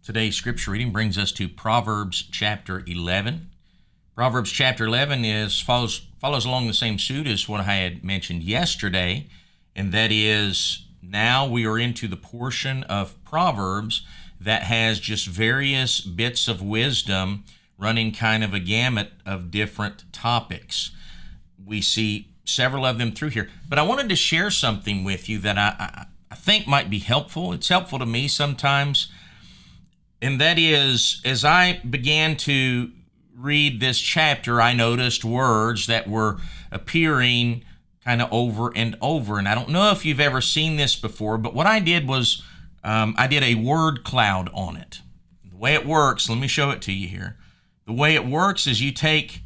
Today's scripture reading brings us to Proverbs chapter 11. Proverbs chapter 11 follows along the same suit as what I had mentioned yesterday, and that is now we are into the portion of Proverbs that has just various bits of wisdom running kind of a gamut of different topics. We see several of them through here, but I wanted to share something with you that I think might be helpful. It's helpful to me sometimes. And that is, as I began to read this chapter, I noticed words that were appearing kind of over and over. And I don't know if you've ever seen this before, but what I did was I did a word cloud on it. The way it works, let me show it to you here. The way it works is you take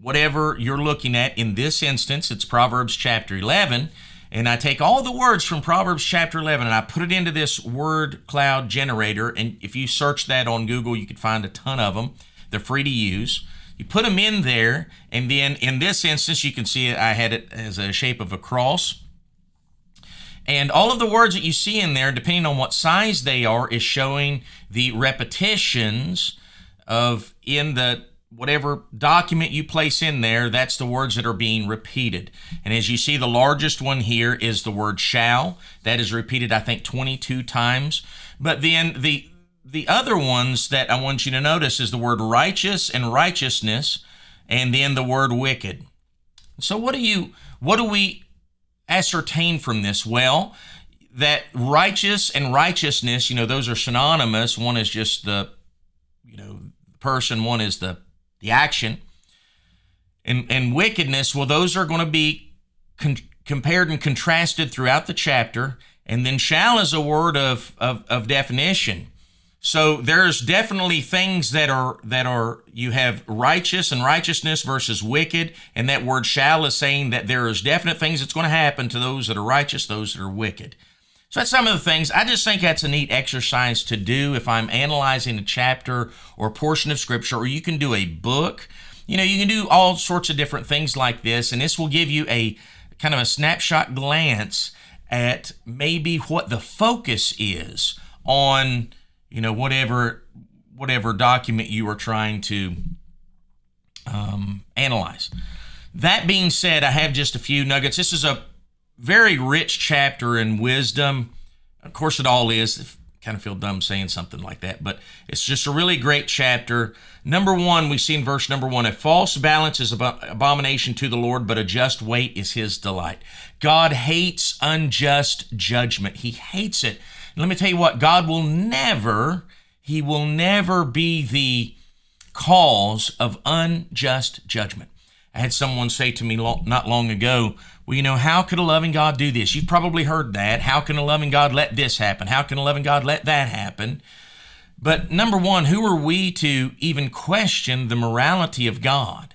whatever you're looking at. In this instance, it's Proverbs chapter 11. And I take all the words from Proverbs chapter 11 and I put it into this word cloud generator. And if you search that on Google, you could find a ton of them. They're free to use. You put them in there, and then in this instance, you can see I had it as a shape of a cross. And all of the words that you see in there, depending on what size they are, is showing the repetitions of in the whatever document you place in there, that's the words that are being repeated. And as you see, the largest one here is the word shall. That is repeated, I think, 22 times. But then the other ones that I want you to notice is the word righteous and righteousness, and then the word wicked. So what do we ascertain from this? Well, that righteous and righteousness, those are synonymous. One is just the person, one is the action. And wickedness, well, those are going to be compared and contrasted throughout the chapter. And then shall is a word of definition. So there's definitely things that are you have righteous and righteousness versus wicked, and that word shall is saying that there is definite things that's going to happen to those that are righteous, those that are wicked. So that's some of the things. I just think that's a neat exercise to do if I'm analyzing a chapter or a portion of Scripture, or you can do a book. You can do all sorts of different things like this, and this will give you a kind of a snapshot glance at maybe what the focus is on, whatever document you are trying to analyze. That being said, I have just a few nuggets. This is a very rich chapter in wisdom. Of course, it all is. I kind of feel dumb saying something like that, but it's just a really great chapter. Number one, we see in verse number 1, a false balance is abomination to the Lord, but a just weight is his delight. God hates unjust judgment. He hates it. And let me tell you what, God will never be the cause of unjust judgment. I had someone say to me not long ago, well, how could a loving God do this? You've probably heard that. How can a loving God let this happen? How can a loving God let that happen? But number one, who are we to even question the morality of God?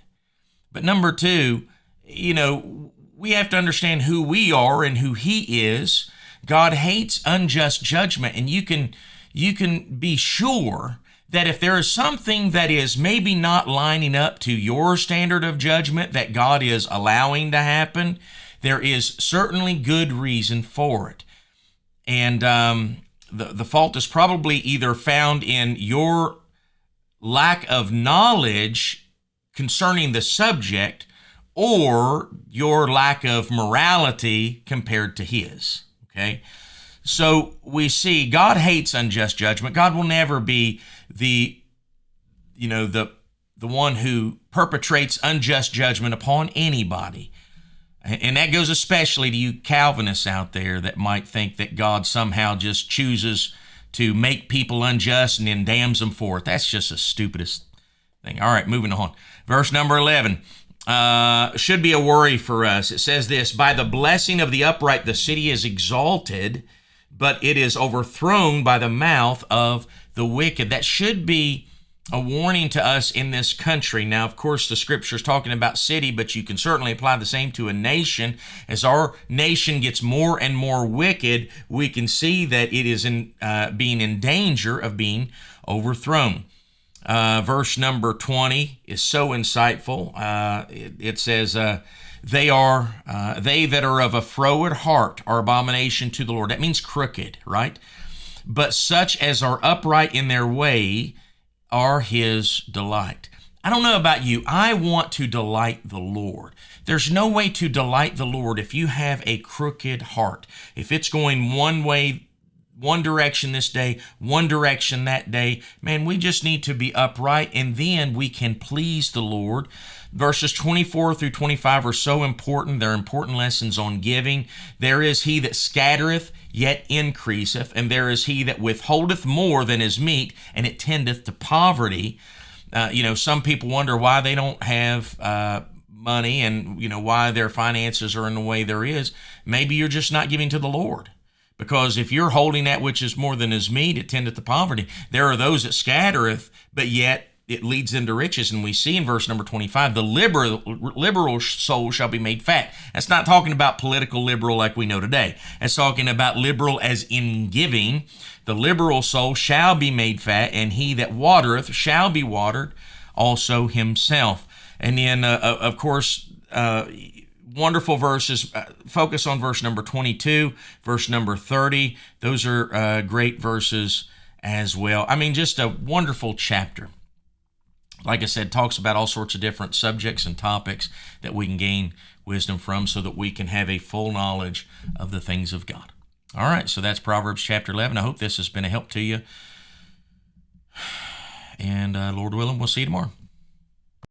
But number two, we have to understand who we are and who he is. God hates unjust judgment, and you can be sure that if there is something that is maybe not lining up to your standard of judgment that God is allowing to happen, there is certainly good reason for it. And the fault is probably either found in your lack of knowledge concerning the subject or your lack of morality compared to his. Okay? So we see God hates unjust judgment. God will never be the one who perpetrates unjust judgment upon anybody. And that goes especially to you Calvinists out there that might think that God somehow just chooses to make people unjust and then damns them forth. That's just the stupidest thing. All right, moving on. Verse number 11 should be a worry for us. It says this, by the blessing of the upright the city is exalted, but it is overthrown by the mouth of the wicked. That should be a warning to us in this country. Now, of course, the scripture is talking about city, but you can certainly apply the same to a nation. As our nation gets more and more wicked, we can see that it is being in danger of being overthrown. Verse number 20 is so insightful. It says, they that are of a froward heart are abomination to the Lord. That means crooked, right? but such as are upright in their way are his delight. I don't know about you. I want to delight the Lord. There's no way to delight the Lord if you have a crooked heart. If it's going one way, one direction this day, one direction that day, man, we just need to be upright, and then we can please the Lord. Verses 24 through 25 are so important. They're important lessons on giving. There is he that scattereth, yet increaseth, and there is he that withholdeth more than is meet, and it tendeth to poverty. Some people wonder why they don't have money, and why their finances are in the way there is. Maybe you're just not giving to the Lord. Because if you're holding that which is more than is meet, it tendeth to poverty. There are those that scattereth, but yet it leads them to riches. And we see in verse number 25, the liberal soul shall be made fat. That's not talking about political liberal like we know today. That's talking about liberal as in giving. The liberal soul shall be made fat, and he that watereth shall be watered also himself. And then, of course, wonderful verses. Focus on verse number 22, verse number 30. Those are great verses as well. I mean, just a wonderful chapter. Like I said, talks about all sorts of different subjects and topics that we can gain wisdom from so that we can have a full knowledge of the things of God. All right, so that's Proverbs chapter 11. I hope this has been a help to you. And Lord willing, we'll see you tomorrow.